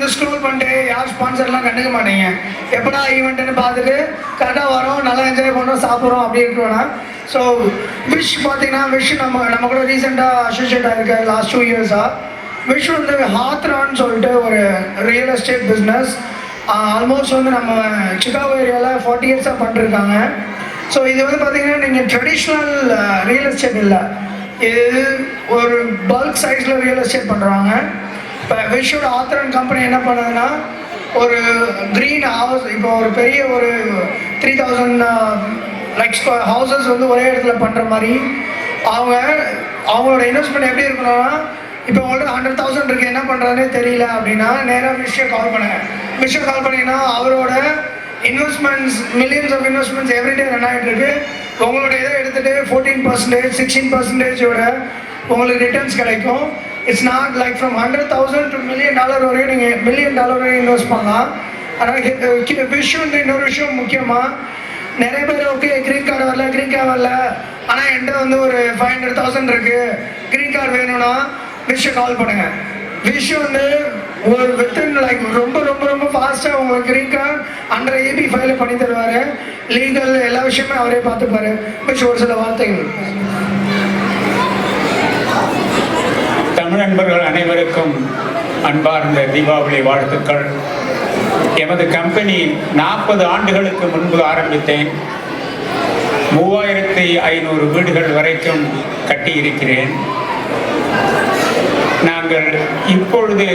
வந்து ஸ்க்ரோல் பண்ணிட்டு யார் ஸ்பான்சர்லாம் கண்டுக்க மாட்டீங்க. எப்படா ஈவெண்ட்டுன்னு பார்த்துட்டு கரெக்டாக வரோம், நல்லா என்ஜாய் பண்ணுறோம், சாப்பிட்றோம் அப்படி இருக்கோன்னா. ஸோ விஷ் பார்த்தீங்கன்னா விஷ் நம்ம கூட ரீசெண்டாக அசோசியேட் ஆகிருக்க லாஸ்ட் 2 இயர்ஸாக. விஷ் வந்து ஹாத்ரான்னு சொல்லிட்டு ஒரு ரியல் எஸ்டேட் பிஸ்னஸ் ஆல்மோஸ்ட் வந்து நம்ம சிகாகோ ஏரியாவில் 40 இயர்ஸாக பண்ணிருக்காங்க. ஸோ இது வந்து பார்த்தீங்கன்னா நீங்கள் ட்ரெடிஷ்னல் ரியல் எஸ்டேட் இல்லை, இது ஒரு பல்க் சைஸில் ரியல் எஸ்டேட் பண்ணுறாங்க. இப்போ விஷோட ஆத்ரன் கம்பெனி என்ன பண்ணுதுன்னா ஒரு க்ரீன் ஹவுஸ், இப்போ ஒரு பெரிய ஒரு 3000 லைக் ஹவுசஸ் வந்து ஒரே இடத்துல பண்ணுற மாதிரி அவங்களோட இன்வெஸ்ட்மெண்ட் எப்படி இருக்கணும்னா, இப்போ உங்கள்ட்ட 100,000 இருக்குது, என்ன பண்ணுறதுனே தெரியல அப்படின்னா நேராக விஷயம் கால் பண்ணுங்கள். விஷயம் கால் பண்ணிங்கன்னா அவரோட investments millions of investments everyday run ஆகிட்டு இருக்கு. உங்களோட இதை எடுத்துகிட்டு 14%, 16% உங்களுக்கு ரிட்டர்ன்ஸ் கிடைக்கும். It's not like from 100,000 to $1 million வரையும் நீங்கள் $1 million வரையும் இன்வெஸ்ட் பண்ணலாம். ஆனால் விஷயம் வந்து இன்னொரு விஷயம் முக்கியமாக, நிறைய பேர் ஓகே க்ரீன் கார்டு வரல ஆனால் என்கிட்ட வந்து ஒரு 500,000 இருக்குது, க்ரீன் கார்டு வேணும்னா விஷயம் கால் பண்ணுங்கள். விஷயம் வந்து ஒரு வித்தின் லைக் ரொம்ப ரொம்ப ரொம்ப ஃபாஸ்ட்டாக உங்களுக்கு க்ரீன் கார்டு அண்டர் EB ஃபைலில் பண்ணி தருவார். லீகல் எல்லா விஷயமே அவரே பார்த்துப்பாரு. விஷயம் ஒரு சில வார்த்தைகள். தமிழ் நண்பர்கள் அனைவருக்கும் அன்பார்ந்த தீபாவளி வாழ்த்துக்கள். எமது கம்பெனி 40 ஆண்டுகளுக்கு முன்பு ஆரம்பித்தேன். 3500 வீடுகள் வரைக்கும் கட்டியிருக்கிறேன். நாங்கள் இப்பொழுது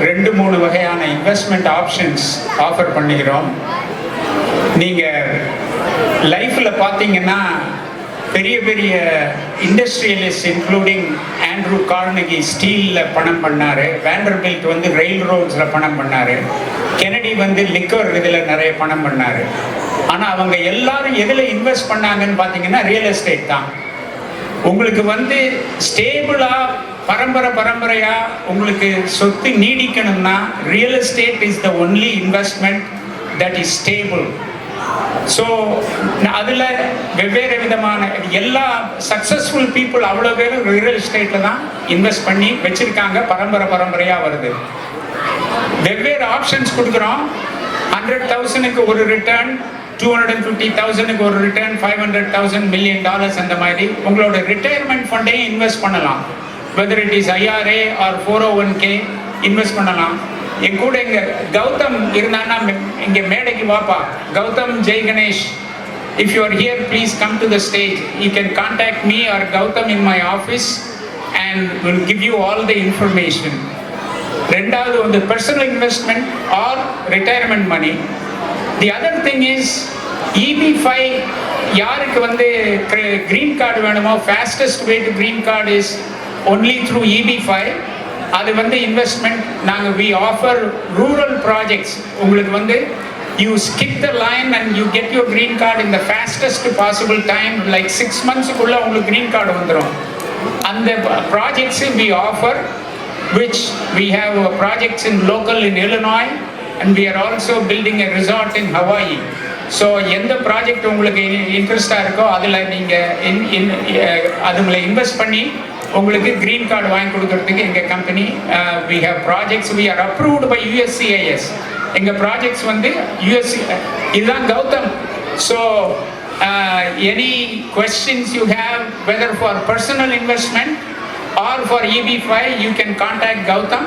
2-3 வகையான இன்வெஸ்ட்மெண்ட் ஆப்ஷன்ஸ் ஆஃபர் பண்ணுகிறோம். நீங்கள் லைஃப்பில் பார்த்தீங்கன்னா பெரிய பெரிய இண்டஸ்ட்ரியலிஸ்ட் இன்க்ளூடிங் ஆண்ட்ரூ கார்னகி ஸ்டீலில் பணம் பண்ணார், வேண்டர்பில்ட் வந்து ரயில் ரோட்ஸில் பணம் பண்ணார், கெனடி வந்து லிக்கர் இதில் நிறைய பணம் பண்ணார். ஆனால் அவங்க எல்லாரும் எதில் இன்வெஸ்ட் பண்ணாங்கன்னு பார்த்தீங்கன்னா ரியல் எஸ்டேட் தான். உங்களுக்கு வந்து ஸ்டேபிளாக பரம்பரையாக உங்களுக்கு சொத்து நீடிக்கணும்னா real estate is the only investment that is stable. So அதில் வெவ்வேறு விதமான எல்லா சக்ஸஸ்ஃபுல் பீப்புள் அவ்வளோ பேரும் ரியல் எஸ்டேட்டில் தான் இன்வெஸ்ட் பண்ணி வச்சுருக்காங்க. பரம்பரையாக வருது. வெவ்வேறு ஆப்ஷன்ஸ் கொடுக்குறோம். 100,000க்கு ஒரு ரிட்டர்ன், 250,000க்கு ஒரு ரிட்டர்ன், 500,000 $1 million அந்த மாதிரி உங்களோட ரிட்டையர்மெண்ட் ஃபண்டையும் இன்வெஸ்ட் பண்ணலாம். Whether it is IRA or 401k invest பண்ணலாம். என் கூட இங்கே கௌதம் இருந்தான்னா இங்கே மேடைக்கு வாப்பா. Gautham Jai Ganesh, if you are here please come to the stage. You can contact me or Gautham in my office and will give you all the information. ரெண்டாவது வந்து personal investment or retirement money. The other thing is EB-5. யாருக்கு வந்து green card வேணுமோ fastest way to green card is only through EB-5. அது வந்து investment. நாங்கள் we offer rural projects. உங்களுக்கு வந்து you skip the line and you get your green card in the fastest possible time. Like 6 monthsக்குள்ளே உங்களுக்கு green card வந்துடும். அந்த projects we offer, which we have projects in local in Illinois and we are also building a resort in Hawaii. So எந்த project உங்களுக்கு இன்ட்ரெஸ்டாக இருக்கோ அதில் நீங்கள் அதுங்களை இன்வெஸ்ட் பண்ணி உங்களுக்கு க்ரீன் கார்டு வாங்கி கொடுக்கறதுக்கு எங்கள் company we have projects, we are approved by USCIS. எங்கள் ப்ராஜெக்ட்ஸ் வந்து இதுதான் Gautham. So any questions you have whether for personal investment or for EB-5, you can contact Gautam.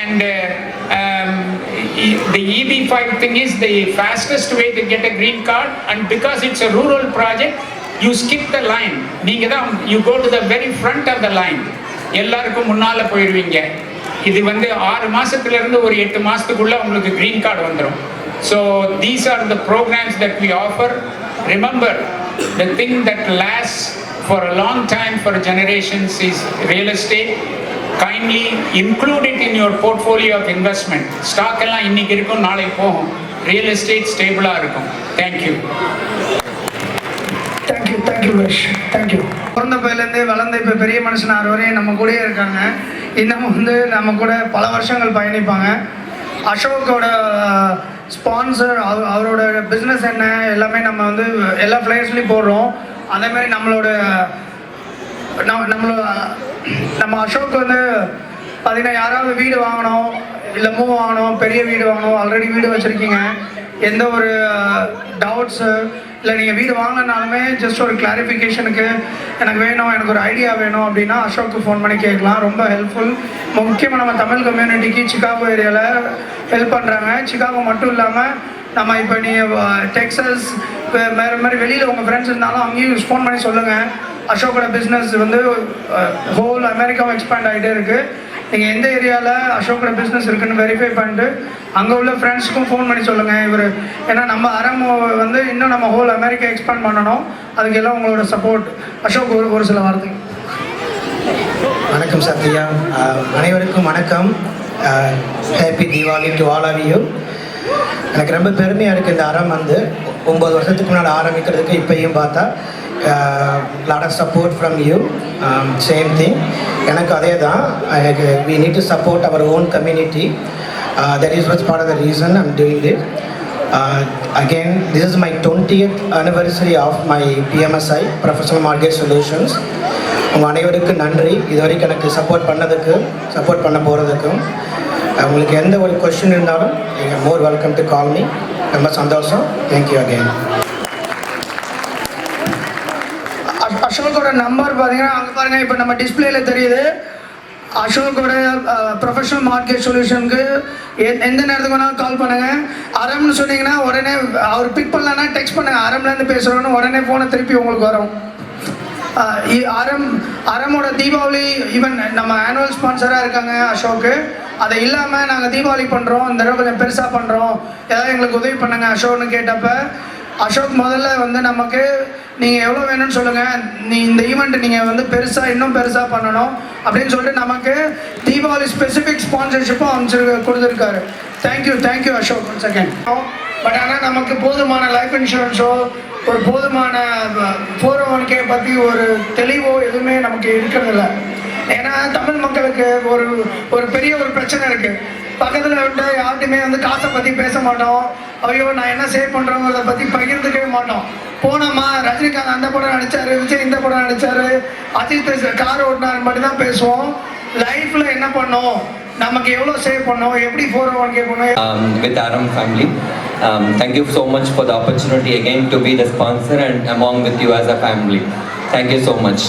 And the EB-5 thing is the fastest way to get a green card, and because it's a rural project, you skip the line. You go to the very front of the line. எல்லாருக்கும் முன்னால போயிடுவீங்க. இது வந்து 6 மாசத்துலேருந்து ஒரு 8 மாசத்துக்குள்ள உங்களுக்கு green card வந்துடும். So these are the programs that we offer. Remember, the thing that lasts for a long time for generations is real estate. Kindly include it in your portfolio of investment. Stock எல்லாம் இன்னைக்கு இருக்கும், நாளைக்கு போகும். Real estate stable-ஆ இருக்கும். Thank you. Thank you wish. Thank you. பிறந்த பையிலேருந்து வளர்ந்த இப்போ பெரிய மனுஷனார் வரையும் நம்ம கூடயே இருக்காங்க. இன்னமும் வந்து நம்ம கூட பல வருஷங்கள் பயணிப்பாங்க. அசோக்கோட ஸ்பான்சர், அவரோட பிஸ்னஸ் என்ன எல்லாமே நம்ம வந்து எல்லா ஃப்ளைட்ஸ்லையும் போடுறோம். அதேமாதிரி நம்ம அசோக் வந்து பார்த்திங்கன்னா யாராவது வீடு வாங்கணும், இல்லை மூவ் ஆகணும், பெரிய வீடு வாங்கணும், ஆல்ரெடி வீடு வச்சுருக்கீங்க, எந்த ஒரு டவுட்ஸு இல்லை நீங்கள் வீடு வாங்கினாலுமே ஜஸ்ட் ஒரு கிளாரிஃபிகேஷனுக்கு எனக்கு வேணும், எனக்கு ஒரு ஐடியா வேணும் அப்படின்னா அசோக்கு ஃபோன் பண்ணி கேட்கலாம். ரொம்ப ஹெல்ப்ஃபுல். முக்கியமாக நம்ம தமிழ் கம்யூனிட்டிக்கு சிகாகோ ஏரியாவில் ஹெல்ப் பண்ணுறாங்க. சிகாகோ மட்டும் இல்லாமல் நம்ம இப்போ நீங்கள் டெக்ஸஸ் வேறு மாதிரி வெளியில் உங்கள் ஃப்ரெண்ட்ஸ் இருந்தாலும் அங்கேயும் ஃபோன் பண்ணி சொல்லுங்கள். அசோக்கோட பிஸ்னஸ் வந்து ஹோல் அமெரிக்காவும் எக்ஸ்பேண்ட் ஆகிட்டே இருக்குது. நீங்கள் எந்த ஏரியாவில் அசோக்கோட பிஸ்னஸ் இருக்குன்னு வெரிஃபை பண்ணிட்டு அங்கே உள்ள ஃப்ரெண்ட்ஸுக்கும் ஃபோன் பண்ணி சொல்லுங்கள். இவர் ஏன்னா நம்ம அறம் வந்து இன்னும் நம்ம ஹோல் அமெரிக்கா எக்ஸ்பேண்ட் பண்ணணும். அதுக்கு எல்லாம் உங்களோட சப்போர்ட். அசோக் ஒரு சில வார்த்தை. வணக்கம் சத்யா. அனைவருக்கும் வணக்கம். Happy Deepavali to all of you. எனக்கு ரொம்ப பெருமையாக இருக்குது. இந்த அறம் வந்து 9 வருஷத்துக்கு முன்னாடி ஆரம்பிக்கிறதுக்கு இப்போயும் பார்த்தா lot of support from you. Same thing. எனக்கு அதே தான். எனக்கு we need to support our own community. That is what's part of the reason I'm doing it. Again, this is my 20th anniversary of my PMSI, Professional Mortgage Solutions. உங்கள் அனைவருக்கும் நன்றி. இது வரைக்கும் எனக்கு சப்போர்ட் பண்ணதுக்கு, சப்போர்ட் பண்ண போகிறதுக்கும். உங்களுக்கு எந்த ஒரு கொஸ்டின் இருந்தாலும் நீங்கள் மோர் வெல்கம் டு கால் மீ. ரொம்ப சந்தோஷம். Thank you again. அசோக்கோட நம்பர் பார்த்தீங்கன்னா அங்கே பாருங்கள், இப்போ நம்ம டிஸ்பிளேல தெரியுது. அசோக்கோட ப்ரொஃபஷனல் மார்க்கெட் சொல்யூஷனுக்கு எந்த நேரத்துக்கு வேணாலும் கால் பண்ணுங்கள். அறம்னு சொன்னீங்கன்னா உடனே அவர் பிக் பண்ணலன்னா டெக்ஸ்ட் பண்ணுங்கள். அறம்லேருந்து பேசுகிறோன்னு உடனே ஃபோனை திருப்பி உங்களுக்கு வரும். அறமோட தீபாவளி ஈவன் நம்ம ஆனுவல் ஸ்பான்சராக இருக்காங்க அசோக்கு. அதை இல்லாமல் நாங்கள் தீபாவளி பண்ணுறோம், இந்த தடவை கொஞ்சம் பெருசாக பண்ணுறோம், ஏதாவது எங்களுக்கு உதவி பண்ணுங்க அசோக்னு கேட்டப்ப அசோக் முதல்ல வந்து நமக்கு நீங்கள் எவ்வளோ வேணும்னு சொல்லுங்கள், இந்த ஈவெண்ட் நீங்கள் வந்து பெருசாக இன்னும் பெருசாக பண்ணணும் அப்படின்னு சொல்லிட்டு நமக்கு தீபாவளி ஸ்பெசிஃபிக் ஸ்பான்சர்ஷிப்பும் கொடுத்துருக்காரு. Thank you Ashok. One second. But ஆனால் நமக்கு போதுமான லைஃப் இன்சூரன்ஸோ ஒரு போதுமான 401k பற்றி ஒரு தெளிவோ எதுவுமே நமக்கு இருக்கிறதில்ல. ஏன்னா தமிழ் மக்களுக்கு ஒரு பெரிய ஒரு பிரச்சனை இருக்குது. பக்கத்தில் விட்டு யார்கிட்டையுமே வந்து காசை பற்றி பேச மாட்டோம். ஐயோ நான் என்ன சேவ் பண்ணுறோங்கிறத பற்றி பகிர்ந்துக்கவே மாட்டோம். போனோமா, ரஜினிகாந்த் அந்த படம் நடித்தார், விஜய் இந்த படம் நடித்தார், அஜித் கார் ஓட்டினார் மட்டும்தான் பேசுவோம். லைஃப்பில் என்ன பண்ணோம், நமக்கு எவ்வளோ சேவ் பண்ணோம், எப்படி 401k பண்ணோம். With Aram family, thank you so much for the opportunity again to be the sponsor and among with you as a family. Thank you so much.